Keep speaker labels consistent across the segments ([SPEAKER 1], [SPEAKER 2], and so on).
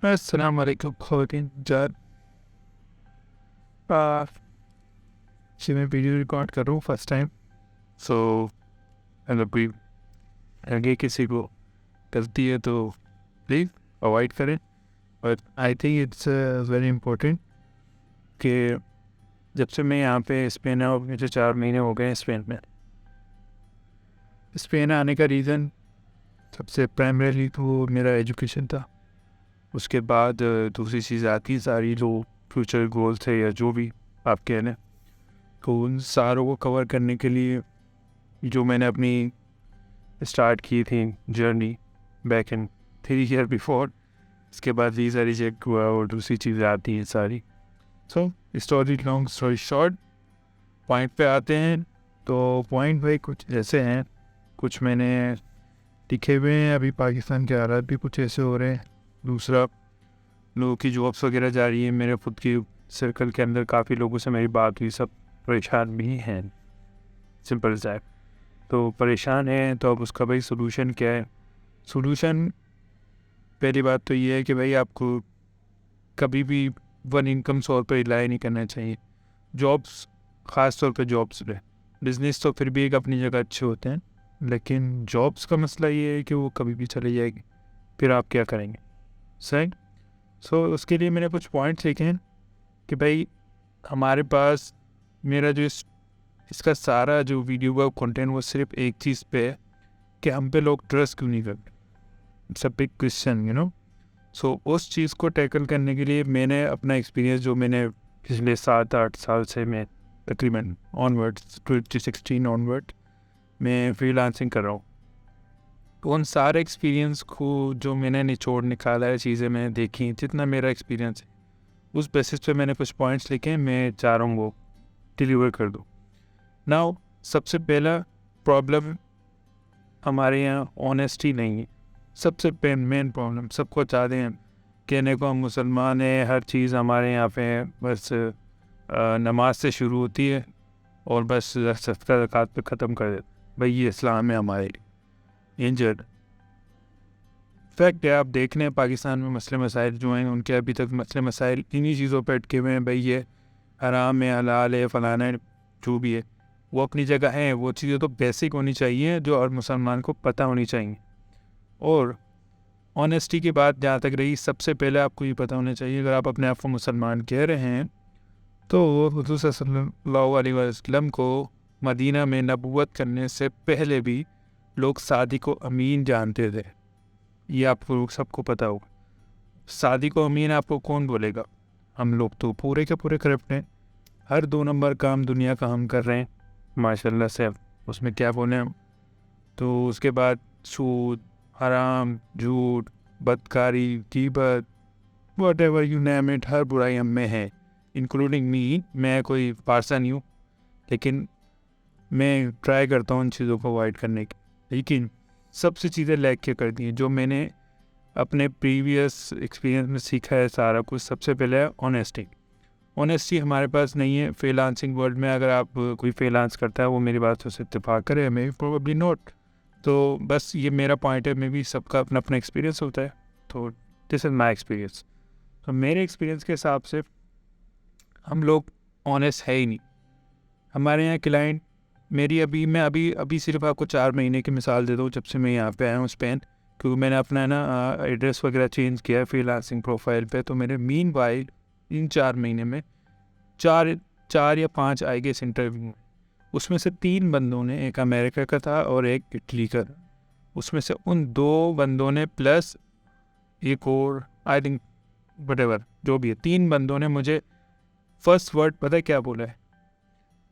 [SPEAKER 1] अस्सलाम वालेकुम ख़वातीन जान। आ, जी मैं वीडियो रिकॉर्ड कर रहा हूँ फर्स्ट टाइम। सो अगर कोई आगे किसी को गलती है तो प्लीज़ अवॉइड करें। But I think it's very important कि जब से मैं यहाँ पे स्पेन आया, मुझे 4 महीने हो गए हैं स्पेन में। स्पेन आने का रीज़न सबसे प्राइमरीली तो मेरा एजुकेशन था। उसके बाद दूसरी चीज़ आती है सारी जो फ्यूचर गोल्स है या जो भी आप कह लें, तो उन सारों को कवर करने के लिए जो मैंने अपनी स्टार्ट की थी journey back in 3 year before, इसके बाद वीज़ा रिजेक्ट हुआ और दूसरी चीज़ें आती हैं सारी। So story long story short, point पे आते हैं। तो पॉइंट भाई कुछ ऐसे हैं, कुछ मैंने लिखे हुए हैं। अभी पाकिस्तान के हालात भी कुछ ऐसे हो रहे हैं। दूसरा, लोगों की जॉब्स वगैरह जा रही है। मेरे खुद की सर्कल के अंदर काफ़ी लोगों से मेरी बात हुई, सब परेशान भी हैं। सिंपल सा है। तो परेशान है तो अब उसका भाई सोल्यूशन क्या है? सोल्यूशन पहली बात तो ये है कि भाई आपको कभी भी वन इनकम सोर्स पर रिलाई नहीं करना चाहिए। जॉब्स, ख़ास तौर पे जॉब्स पे, बिज़नेस तो फिर भी एक अपनी जगह अच्छे होते हैं, लेकिन जॉब्स का मसला ये है कि वो कभी भी चली जाएगी, फिर आप क्या करेंगे? सही। सो उसके लिए मैंने कुछ पॉइंट्स लिखे हैं कि भाई हमारे पास, मेरा जो इसका सारा जो वीडियो का कंटेंट वो सिर्फ एक चीज़ पे है कि हम पे लोग ट्रस्ट क्यों नहीं करते। It's a big question, you know. So उस चीज़ को टैकल करने के लिए मैंने अपना एक्सपीरियंस जो मैंने पिछले 7-8 साल से, मैं तकरीबन ऑनवर्ड्स 2016 ऑनवर्ड मैं फ्रीलांसिंग कर रहा हूँ। तो उन सारे एक्सपीरियंस को जो मैंने निचोड़ निकाला है, चीज़ें मैंने देखी, जितना मेरा एक्सपीरियंस है, उस बेसिस पे मैंने कुछ पॉइंट्स लिखे हैं। मैं चाह रहा हूँ वो डिलीवर कर दूँ। नाउ सबसे पहला प्रॉब्लम हमारे यहाँ ऑनेस्टी नहीं है। सबसे मेन प्रॉब्लम, सबको चाहते हैं कहने को हम मुसलमान हैं, हर चीज़ हमारे यहाँ पे है, बस नमाज से शुरू होती है और बस सदका ज़कात पे ख़त्म कर देते। भाई ये इस्लाम है हमारे लिए। इंजर्ड फैक्ट है, आप देख लें पाकिस्तान में मसले मसाइल जो हैं, उनके अभी तक मसले मसाइल इन्हीं चीज़ों पर अटके हुए हैं। भाई ये हराम है, हलाल है, फलाना है, जो भी है वो अपनी जगह है। वो चीज़ें तो बेसिक होनी चाहिए जो हर मुसलमान को पता होनी चाहिए। और ऑनेस्टी की बात जहाँ तक रही, सबसे पहले आपको ये पता होना चाहिए, अगर आप अपने आप को मुसलमान कह रहे हैं तो हुज़ूर सल्लल्लाहु अलैहि वसल्लम को मदीना में नबूवत करने से पहले भी लोग सादिक को अमीन जानते थे। ये आपको सबको पता होगा। सादिक को अमीन आपको कौन बोलेगा? हम लोग तो पूरे के पूरे करप्ट हैं। हर 2 नंबर काम दुनिया का हम कर रहे हैं माशाल्लाह से। उसमें क्या बोले हम? तो उसके बाद सूद, हराम, झूठ, बदकारी, ग़ीबत, व्हाटएवर यू नेम इट, हर बुराई हम में है, इंक्लूडिंग मी। मैं कोई पारसा नहीं हूँ, लेकिन मैं ट्राई करता हूँ उन चीज़ों को अवॉइड करने की। लेकिन सबसे चीज़ें लैग के कर दी हैं जो मैंने अपने प्रीवियस एक्सपीरियंस में सीखा है सारा कुछ। सबसे पहले है ऑनेस्टी। ऑनेस्टी हमारे पास नहीं है फ्रीलांसिंग वर्ल्ड में। अगर आप कोई फ्रीलांस करता है वो मेरी बात से इत्तेफाक करे, मे प्रोबेबली नॉट। तो बस ये मेरा पॉइंट है, मे भी सबका अपना अपना एक्सपीरियंस होता है। तो दिस इज़ माई एक्सपीरियंस। तो मेरे एक्सपीरियंस के हिसाब से हम लोग ऑनेस्ट है ही नहीं। हमारे यहाँ क्लाइंट, मैं अभी सिर्फ आपको 4 महीने की मिसाल दे दूँ जब से मैं यहाँ पे आया हूँ स्पेन, क्योंकि मैंने अपना एड्रेस वगैरह चेंज किया है फ्रीलांसिंग प्रोफाइल पे। तो मेरे मीन वाइल इन 4 महीने में 4 या 5 आई गेस इंटरव्यू, उसमें से 3 बंदों ने, एक अमेरिका का था और एक इटली का था, उसमें से उन 2 बंदों ने प्लस एक और आई थिंक वटेवर जो भी है, 3 बंदों ने मुझे फर्स्ट वर्ड पता है क्या बोला है?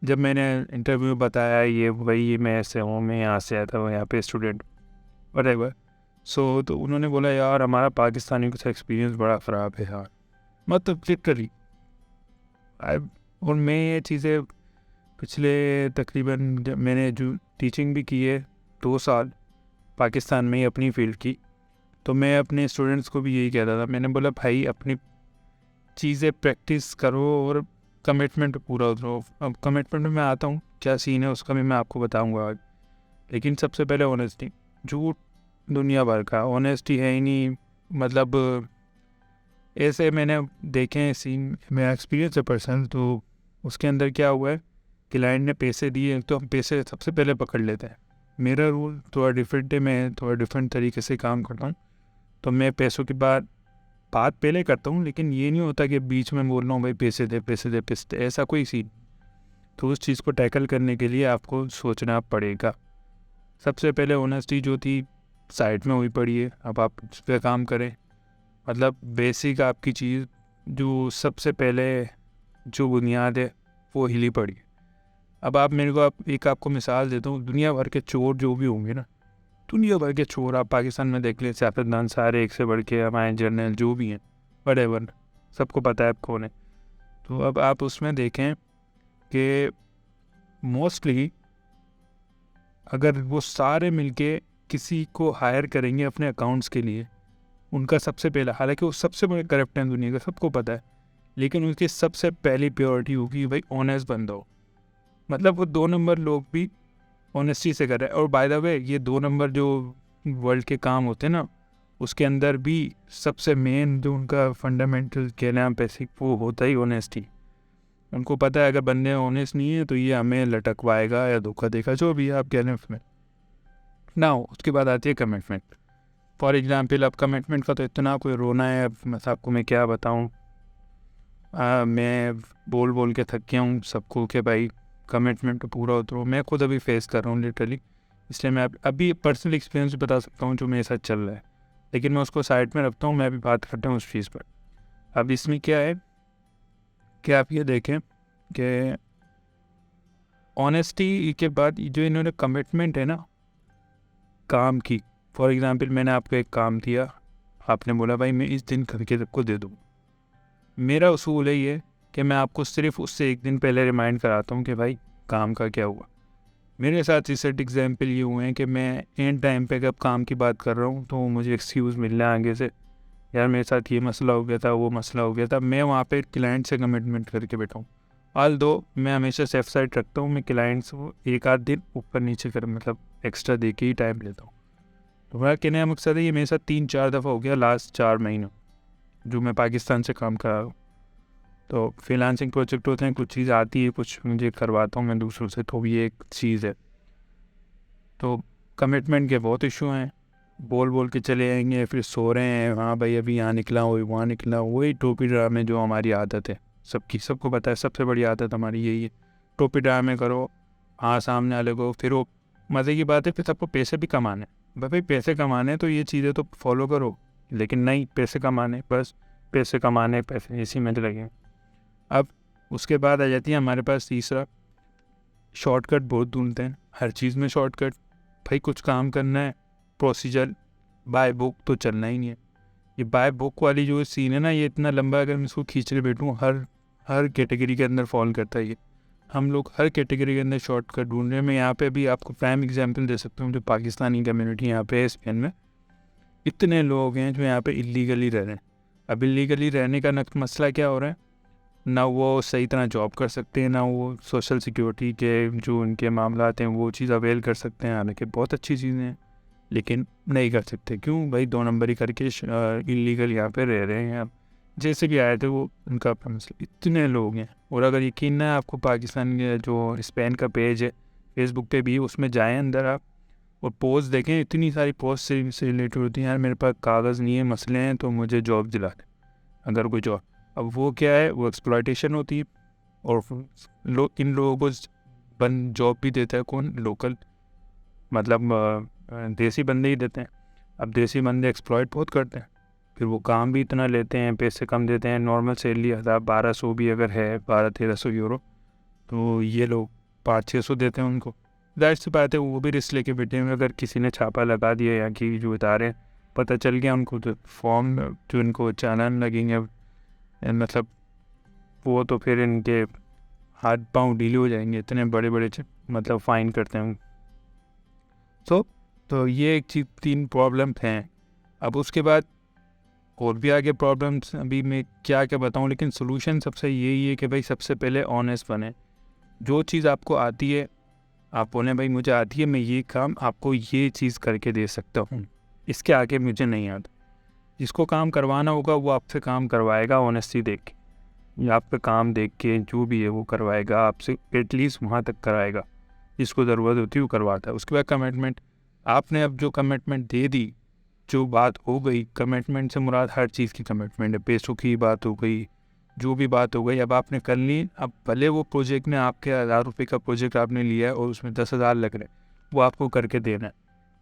[SPEAKER 1] जब मैंने इंटरव्यू में बताया ये भाई मैं ऐसे हूँ, मैं यहाँ से आया था, वो यहाँ पे स्टूडेंट वटेवर। सो तो उन्होंने बोला यार हमारा पाकिस्तानी का एक्सपीरियंस बड़ा ख़राब है यार, मतलब लिटरली। और मैं ये चीज़ें पिछले तकरीबन, जब मैंने जो टीचिंग भी की है 2 साल पाकिस्तान में ही अपनी फील्ड की, तो मैं अपने स्टूडेंट्स को भी यही कहता था। मैंने बोला भाई अपनी चीज़ें प्रैक्टिस करो और कमिटमेंट पूरा उतरो। अब कमिटमेंट में मैं आता हूँ, क्या सीन है उसका भी मैं आपको बताऊँगा आज। लेकिन सबसे पहले ऑनेस्टी। झूठ दुनिया भर का, ऑनेस्टी है ही नहीं। मतलब ऐसे मैंने देखे हैं सीन, मेरा एक्सपीरियंस है पर्सन। तो उसके अंदर क्या हुआ है, क्लाइंट ने पैसे दिए तो हम पैसे सबसे पहले पकड़ लेते हैं। मेरा रूल थोड़ा डिफरेंट है, मैं थोड़ा डिफरेंट तरीके से काम करता हूँ। तो मैं पैसों की बात पहले करता हूँ, लेकिन ये नहीं होता कि बीच में बोल रहा हूँ भाई पैसे दे पैसे दे पैसे दे, ऐसा कोई सीन। तो उस चीज़ को टैकल करने के लिए आपको सोचना पड़ेगा। सबसे पहले ऑनेस्टी जो थी साइड में हुई पड़ी है, अब आप उस पर काम करें। मतलब बेसिक आपकी चीज़ जो सबसे पहले जो बुनियाद है वो हिली पड़ी है। अब आप मेरे को आपको मिसाल देता हूँ, दुनिया भर के चोर जो भी होंगे ना, दुनिया भर के चोर आप पाकिस्तान में देख लें, सियासतदान सारे एक से बढ़ के, हमारे जर्नल जो भी हैं वटेवर, सबको पता है आप कौन है। तो अब आप उसमें देखें कि मोस्टली अगर वो सारे मिलके किसी को हायर करेंगे अपने अकाउंट्स के लिए, उनका सबसे पहला, हालांकि वो सबसे बड़े करप्ट हैं दुनिया का, सबको पता है, लेकिन उनकी सबसे पहली प्योरिटी होगी भाई ऑनेस्ट बंदा हो। मतलब वो 2 नंबर लोग भी ऑनेस्टी से कर रहे हैं। और बाय द वे ये 2 नंबर जो वर्ल्ड के काम होते हैं ना, उसके अंदर भी सबसे मेन जो उनका फंडामेंटल कहना है बेसिक, वो होता ही ऑनेस्टी। उनको पता है अगर बंदे ऑनेस्ट नहीं है तो ये हमें लटकवाएगा या धोखा देगा, जो भी आप कह रहे हैं उसमें ना। उसके बाद आती है कमिटमेंट। फॉर एग्जाम्पल अब कमिटमेंट का तो इतना कोई रोना है, अब आपको मैं क्या बताऊँ। मैं बोल बोल के थक गया हूँ सबको कि भाई कमिटमेंट तो पूरा उतरो। मैं खुद अभी फेस कर रहा हूँ लिटरली, इसलिए मैं अभी पर्सनल एक्सपीरियंस बता सकता हूँ जो मेरे साथ चल रहा है, लेकिन मैं उसको साइड में रखता हूँ, मैं अभी बात करता हूँ उस चीज़ पर। अब इसमें क्या है कि आप ये देखें कि ऑनेस्टी के बाद जो इन्होंने कमिटमेंट है ना काम की, फॉर एग्ज़ाम्पल मैंने आपको एक काम दिया, आपने बोला भाई मैं इस दिन करके सबको दे दूँ। मेरा उसूल है ये कि मैं आपको सिर्फ उससे एक दिन पहले रिमाइंड कराता हूँ कि भाई काम का क्या हुआ। मेरे साथ रिसेंट एग्जाम्पल ये हुए हैं कि मैं एंड टाइम पे जब काम की बात कर रहा हूँ तो मुझे एक्सक्यूज़ मिल रहा है आगे से, यार मेरे साथ ये मसला हो गया था, वो मसला हो गया था। मैं वहाँ पे क्लाइंट से कमिटमेंट करके बैठा हूँ। ऑल दो मैं हमेशा सेफ साइड रखता हूँ, मैं क्लाइंट्स को एक आध दिन ऊपर नीचे कर मतलब एक्स्ट्रा दे के ही टाइम लेता हूँ। तो मेरा कहने का मकसद है ये मेरे साथ 3-4 दफ़ा हो गया लास्ट 4 महीनों जो मैं पाकिस्तान से काम कर रहा हूँ। तो फ्रीलांसिंग प्रोजेक्ट होते हैं, कुछ चीज़ आती है, कुछ मुझे करवाता हूँ मैं दूसरों से, तो ये एक चीज़ है। तो कमिटमेंट के बहुत इशू हैं, बोल बोल के चले आएंगे फिर सो रहे हैं, हाँ भाई अभी यहाँ निकला वही वहाँ निकला, वही टोपी ड्रामे जो हमारी आदत है सबको पता है, सबसे बड़ी आदत हमारी यही है, टोपी ड्रामे करो, हाँ सामने वाले को। फिर वो मज़े की बात है, फिर सबको पैसे भी कमाने, भाई पैसे कमाने तो ये चीज़ें तो फॉलो करो, लेकिन नहीं पैसे कमाने, बस पैसे कमाने, पैसे इसी में लगे। अब उसके बाद आ जाती है हमारे पास तीसरा, शॉर्टकट बहुत ढूंढते हैं हर चीज़ में शॉर्टकट। भाई कुछ काम करना है प्रोसीजर बाय बुक तो चलना ही नहीं है। ये बाय बुक वाली जो सीन है ना, ये इतना लंबा, अगर मैं इसको खींच के बैठूँ हर कैटेगरी के अंदर फॉल करता है ये। हम लोग हर कैटेगरी के अंदर शॉर्टकट ढूंढ रहे हैं। मैं यहाँ पे भी आपको प्राइम एग्जांपल दे सकता हूँ, जो पाकिस्तानी कम्युनिटी यहाँ पे है स्पेन में, इतने लोग हैं जो यहाँ पे इलीगली रह रहे हैं। अब इलीगली रहने का मसला क्या हो रहा है, ना वो सही तरह जॉब कर सकते हैं, ना वो सोशल सिक्योरिटी के जो उनके मामला हैं वो चीज़ अवेल कर सकते हैं, हालांकि बहुत अच्छी चीज़ें हैं, लेकिन नहीं कर सकते। क्यों भाई, 2 नंबरी करके इलीगल यहाँ पे रह रहे हैं। अब जैसे भी आए थे वो उनका अपना मसला, इतने लोग हैं। और अगर यकीन ना आपको पाकिस्तान जो स्पेन का पेज है फेसबुक पे भी, उसमें जाएँ अंदर आप और पोस्ट देखें, इतनी सारी पोस्ट से रिलेटेड होती हैं, यार मेरे पास कागज़ नहीं है, मसले हैं, तो मुझे जॉब दिला दें अगर कोई जॉब। अब वो क्या है, वो एक्सप्लॉयटेशन होती है। और इन लोगों को जॉब भी देता है कौन, लोकल, मतलब देसी बंदे ही देते हैं। अब देसी बंदे एक्सप्लॉयट बहुत करते हैं, फिर वो काम भी इतना लेते हैं, पैसे कम देते हैं। नॉर्मल सैलरी 1000-1200 भी अगर है, 1200-1300 यूरो, तो ये लोग 500-600 देते हैं उनको। जाहिर सी बात है वो भी रिस्क लेके बैठे हैं। अगर किसी ने छापा लगा दिया या कि जो बता रहे हैं पता चल गया उनको, तो फॉर्म जो इनको चालान लगेंगे, मतलब वो तो फिर इनके हाथ पांव ढीले हो जाएंगे, इतने बड़े बड़े मतलब फ़ाइन करते हैं। तो ये एक चीज़, 3 प्रॉब्लम हैं। अब उसके बाद और भी आगे प्रॉब्लम्स, अभी मैं क्या क्या बताऊं, लेकिन सोल्यूशन सबसे यही है कि भाई सबसे पहले ऑनेस्ट बने। जो चीज़ आपको आती है आप बोलें भाई मुझे आती है, मैं ये काम आपको ये चीज़ करके दे सकता हूँ, इसके आगे मुझे नहीं आता। जिसको काम करवाना होगा वो आपसे काम करवाएगा ऑनेस्टी देख के, या आप पे काम देख के जो भी है वो करवाएगा आपसे, एटलीस्ट वहाँ तक कराएगा जिसको ज़रूरत होती है वो करवाता है। उसके बाद कमिटमेंट, आपने अब जो कमिटमेंट दे दी, जो बात हो गई, कमिटमेंट से मुराद हर चीज़ की कमिटमेंट है, पैसों की बात हो गई, जो भी बात हो गई अब आपने कर ली। अब भले वो प्रोजेक्ट में आपके 1000 रुपये का प्रोजेक्ट आपने लिया है और उसमें 10,000 लग रहे हैं, वो आपको करके देना है।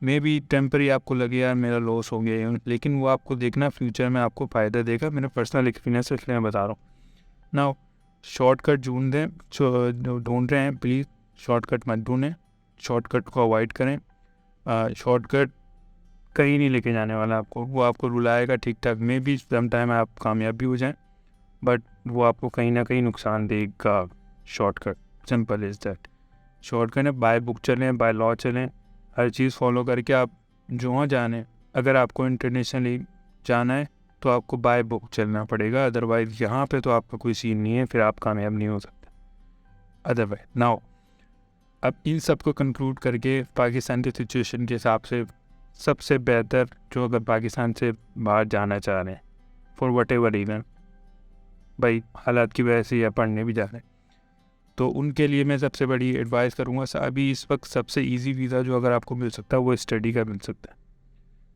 [SPEAKER 1] मे बी टेम्परी आपको लगे यार मेरा लॉस हो गया, लेकिन वो आपको देखना फ्यूचर में आपको फ़ायदा देगा। मेरा पर्सनल एक्सपीरियंस इसलिए मैं बता रहा हूँ ना। शॉर्टकट ढूंढ रहे हैं प्लीज़, शॉर्टकट मत ढूंढें, शॉर्टकट को अवॉइड करें। शॉर्टकट कहीं नहीं लेके जाने वाला आपको, वो आपको रुलाएगा ठीक ठाक, मे बी सम टाइम आप कामयाब भी हो जाएं, बट वो आपको कहीं ना कहीं नुकसान देगा। Shortcut simple is that. Shortcut है, बाय बुक चलें, बाय लॉ चलें, हर चीज़ फॉलो करके आप जहाँ जाने। अगर आपको इंटरनेशनली जाना है तो आपको बाय बुक चलना पड़ेगा, अदरवाइज़ यहाँ पे तो आपका कोई सीन नहीं है, फिर आप कामयाब नहीं हो सकते अदरवाइज। नाउ अब इन सब को कंक्लूड करके पाकिस्तान की सिचुएशन के हिसाब से सबसे बेहतर जो अगर पाकिस्तान से बाहर जाना चाह रहे हैं फॉर वट एवर रीज़न, भाई हालात की वजह से या पढ़ने भी जा रहे हैं, तो उनके लिए मैं सबसे बड़ी एडवाइस करूँगा, अभी इस वक्त सबसे इजी वीज़ा जो अगर आपको मिल सकता है वो स्टडी का मिल सकता है।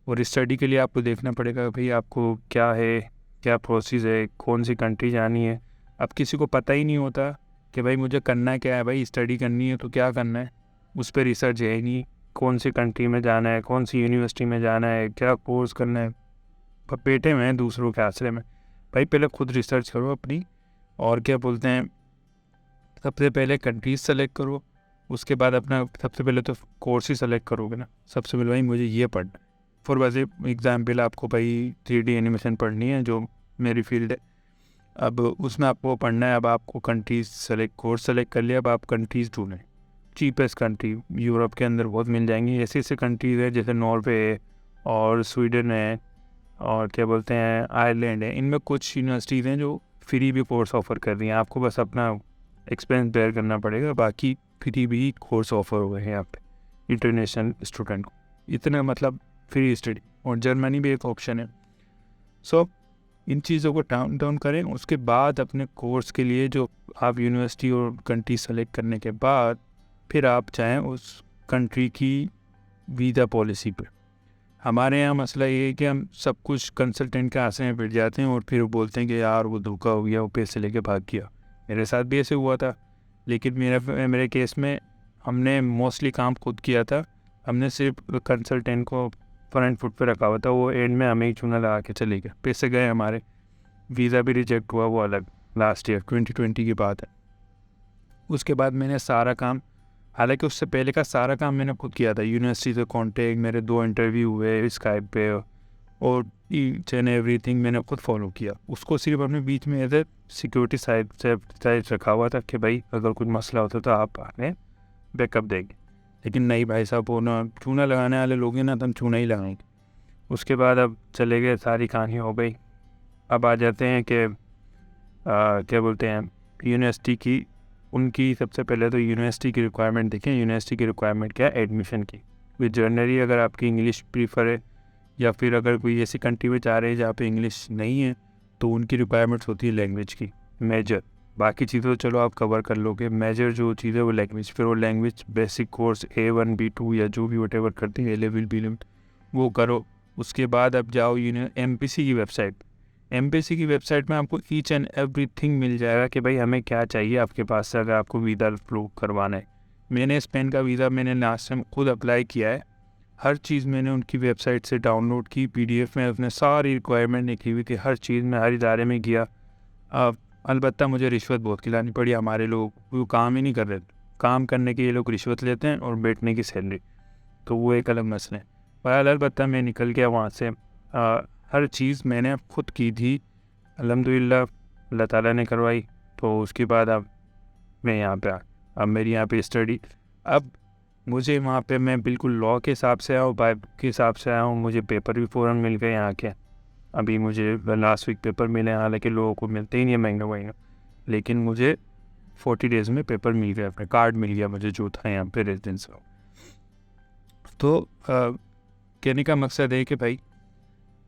[SPEAKER 1] और स्टडी के लिए आपको देखना पड़ेगा भाई आपको क्या है, क्या प्रोसेस है, कौन सी कंट्री जानी है। अब किसी को पता ही नहीं होता कि भाई मुझे करना क्या है, भाई स्टडी करनी है तो क्या करना है, उस पर रिसर्च है ही नहीं, कौन सी कंट्री में जाना है, कौन सी यूनिवर्सिटी में जाना है, क्या कोर्स करना है, बैठे हुए हैं दूसरों के आसरे में। भाई पहले खुद रिसर्च करो अपनी, और क्या बोलते हैं, सबसे पहले कंट्रीज सेलेक्ट करो, उसके बाद अपना सबसे पहले तो कोर्स ही सेलेक्ट करोगे ना। सबसे पहले भाई मुझे ये पढ़ना है, फॉर वैसे एग्जाम्पल आपको भाई 3D एनिमेशन पढ़नी है जो मेरी फील्ड है, अब उसमें आपको पढ़ना है। अब आपको कंट्रीज सेलेक्ट, कोर्स सेलेक्ट कर लिया, अब आप कंट्रीज़ ढूंढें। चीपेस्ट कंट्री यूरोप के अंदर बहुत मिल जाएंगी, ऐसे ऐसे कंट्रीज़ है जैसे नॉर्वे है और स्वीडन है और क्या बोलते हैं आयरलैंड है। इनमें कुछ यूनिवर्सिटीज़ हैं जो फ्री भी कोर्स ऑफ़र कर रही हैं, आपको बस अपना एक्सपेंस बेयर करना पड़ेगा, बाकी फ्री भी कोर्स ऑफ़र हो गए हैं यहाँ पे इंटरनेशनल स्टूडेंट को, इतना मतलब फ्री स्टडी। और जर्मनी भी एक ऑप्शन है। सो इन चीज़ों को डाउन करें, उसके बाद अपने कोर्स के लिए जो आप यूनिवर्सिटी और कंट्री सेलेक्ट करने के बाद फिर आप चाहें उस कंट्री की वीज़ा पॉलिसी पर। हमारे यहाँ मसला ये है कि हम सब कुछ कंसल्टेंट के आसरे में बैठ जाते हैं और फिर बोलते हैं कि यार वो धोखा हो गया, वो पैसे लेके भाग गया। मेरे साथ भी ऐसे हुआ था, लेकिन मेरे केस में हमने मोस्टली काम खुद किया था। हमने सिर्फ कंसल्टेंट को फ्रंट फुट पे रखा हुआ था, वो एंड में हमें ही चूना लगा के चले गए, पैसे गए हमारे, वीज़ा भी रिजेक्ट हुआ, वो अलग लास्ट ईयर 2020 की बात है। उसके बाद मैंने सारा काम, हालांकि उससे पहले का सारा काम मैंने खुद किया था, यूनिवर्सिटी से कॉन्टेक्ट, मेरे 2 इंटरव्यू हुए स्काइप पे, और ईच एंड एवरीथिंग मैंने खुद फॉलो किया। उसको सिर्फ अपने बीच में एज ए सिक्योरिटी साइड रखा हुआ था कि भाई अगर कुछ मसला होता तो आप आने बैकअप देंगे। लेकिन नहीं भाई साहब, वो ना चूना लगाने वाले लोग हैं ना, तो हम चूना ही लगाएंगे। उसके बाद अब चले गए, सारी कहानी हो गई। अब आ जाते हैं कि क्या बोलते हैं यूनिवर्सिटी की, उनकी सबसे पहले तो यूनिवर्सिटी की रिक्वायरमेंट देखें। यूनिवर्सिटी की रिक्वायरमेंट क्या है एडमिशन की, विद जनरली अगर आपकी इंग्लिश प्रीफर है या फिर अगर कोई ऐसी कंट्री में जा रहे हैं जहाँ पे इंग्लिश नहीं है तो उनकी रिक्वायरमेंट्स होती है लैंग्वेज की मेजर। बाकी चीज़ें तो चलो आप कवर कर लोगे, मेजर जो चीज़ है वो लैंग्वेज। फिर वो language basic course A1 B2 या जो भी वटेवर करते हैं, A लेवल B लेवल, वो करो। उसके बाद अब जाओ MPC की वेबसाइट। MPC की वेबसाइट में आपको ईच एंड एवरीथिंग मिल जाएगा कि भाई हमें क्या चाहिए आपके पास से अगर आपको वीज़ा फ्लो करवाना है। मैंने स्पेन का वीज़ा मैंने लास्ट टाइम खुद अप्लाई किया है, हर चीज़ मैंने उनकी वेबसाइट से डाउनलोड की, PDF में उसने सारी रिक्वायरमेंट लिखी हुई थी, हर चीज़ में हर इदारे में किया। अलबत्ता मुझे रिश्वत बहुत खिलानी पड़ी, हमारे लोग वो काम ही नहीं कर रहे, काम करने के ये लोग रिश्वत लेते हैं और बैठने की सैलरी, तो वो एक अलग मसला है। पर अलबत्ता मैं निकल गया वहाँ से। हर चीज़ मैंने खुद की थी, अल्हम्दुलिल्लाह अल्लाह ताला ने करवाई। तो उसके बाद अब मैं यहाँ पे अब मेरी यहाँ पे स्टडी, अब मुझे वहाँ पे मैं बिल्कुल लॉ के हिसाब से आया हूँ, बाइब के हिसाब से आया हूँ। मुझे पेपर भी फ़ौरन मिल गए यहाँ के, अभी मुझे लास्ट वीक पेपर मिले, हालांकि लोगों को मिलते ही नहीं है महीना, लेकिन मुझे 40 डेज़ में पेपर मिल गया, अपना कार्ड मिल गया मुझे जो था यहाँ पे रेजिडेंस का। तो कहने का मकसद है कि भाई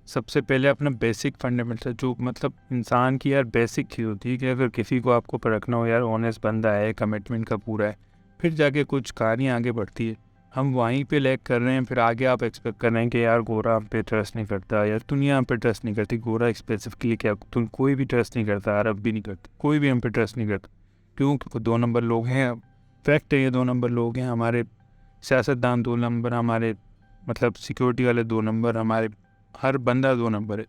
[SPEAKER 1] सबसे पहले अपना बेसिक फंडामेंटल जो मतलब इंसान की यार बेसिक चीज़ होती है कि अगर किसी को आपको परखना हो यार ऑनेस्ट बंदा है, कमिटमेंट का पूरा है, फिर जाके कुछ कहानियाँ आगे बढ़ती है। हम वहीं पे लैग कर रहे हैं, फिर आगे आप एक्सपेक्ट कर रहे हैं कि यार गोरा हम पे ट्रस्ट नहीं करता, यार दुनिया हम पे ट्रस्ट नहीं करती, गोरा स्पेसिफिकली क्या तुम कोई भी ट्रस्ट नहीं करता, अरब भी नहीं करता, कोई भी हम पे ट्रस्ट नहीं करता। क्यों? क्योंकि 2 नंबर लोग हैं, फैक्ट है ये 2 नंबर लोग हैं, हमारे सियासतदान 2 नंबर, हमारे मतलब सिक्योरिटी वाले 2 नंबर, हमारे हर बंदा 2 नंबर है।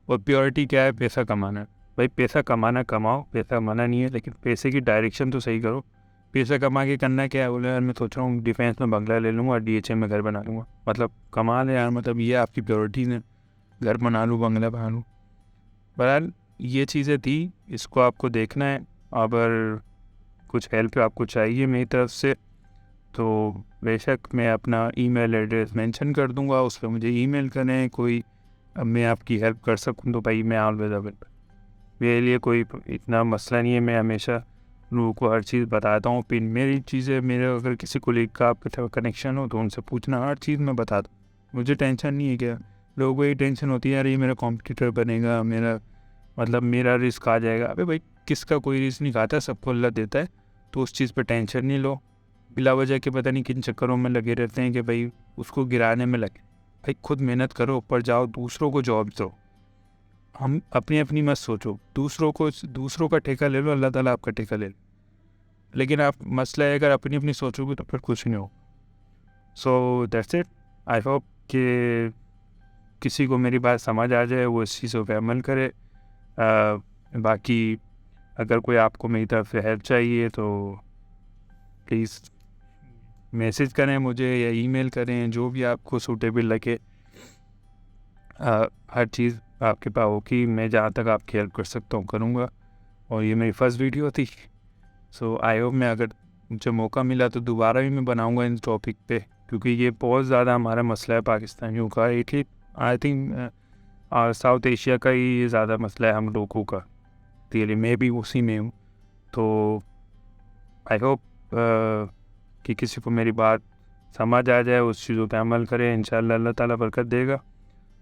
[SPEAKER 1] और प्योरिटी क्या है? पैसा कमाना है। भाई पैसा कमाना कमाओ, पैसा मना नहीं है, लेकिन पैसे की डायरेक्शन तो सही करो। पैसा कमा के करना क्या है? बोले यार मैं सोच रहा हूँ डिफेंस में बंगला ले लूँगा, DHA में घर बना लूँगा। मतलब कमाल है यार, मतलब ये आपकी प्योरिटी ने घर बना लूँ, बंगला बना लूँ। बहरहाल ये चीज़ें थी, इसको आपको देखना है। अगर कुछ हेल्प आपको चाहिए मेरी तरफ से तो बेशक मैं अपना ईमेल एड्रेस मेंशन कर दूंगा, उस पर मुझे ईमेल करें। कोई अब मैं आपकी हेल्प कर सकूं तो भाई मैं ऑलवेज अवेलेबल। मेरे लिए कोई इतना मसला नहीं है, मैं हमेशा लोगों को हर चीज़ बताता हूँ। पिन मेरी चीज़ें, मेरे अगर किसी कोलीग का आपके साथ कनेक्शन हो तो उनसे पूछना, हर चीज़ मैं बताता हूँ। मुझे टेंशन नहीं है। क्या लोगों को ये टेंशन होती है यार ये मेरा कॉम्पिटिटर बनेगा, मेरा मतलब मेरा रिस्क आ जाएगा। अबे भाई किसका कोई रिस्क नहीं खाता, सबको अल्लाह देता है, तो उस चीज़ पर टेंशन नहीं लो। बिला वजह के पता नहीं किन चक्करों में लगे रहते हैं कि भाई उसको गिराने में लगे। भाई खुद मेहनत करो, ऊपर जाओ, दूसरों को जॉब दो। हम अपनी अपनी मत सोचो, दूसरों का ठेका ले लो, अल्लाह ताला आपका ठेका ले लो। लेकिन आप मसला है अगर अपनी अपनी सोचोगे तो फिर कुछ नहीं हो। So that's it. I hope कि किसी को मेरी बात समझ आ जाए, वो इस चीज़ों पर अमल करे। बाकी अगर कोई आपको मेरी तरफ से हेल्प चाहिए तो प्लीज़ मैसेज करें मुझे या ईमेल करें, जो भी आपको सूटेबल लगे। हर चीज़ आपके पास होगी, मैं जहाँ तक आपकी हेल्प कर सकता हूँ करूँगा। और ये मेरी फर्स्ट वीडियो थी, सो आई होप मैं अगर मुझे मौका मिला तो दोबारा भी मैं बनाऊँगा इन टॉपिक पे, क्योंकि ये बहुत ज़्यादा हमारा मसला है पाकिस्तानियों का। Italy I think south Asia का ही ज़्यादा मसला है हम लोगों का। रियली मैं भी उसी में हूँ। तो आई होप कि किसी को मेरी बात समझ आ जाए, उस चीज़ों पे अमल करें, इंशाल्लाह अल्लाह ताला बरकत देगा।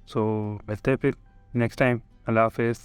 [SPEAKER 1] सो मिलते हैं फिर नेक्स्ट टाइम। अल्लाह हाफ़िज़।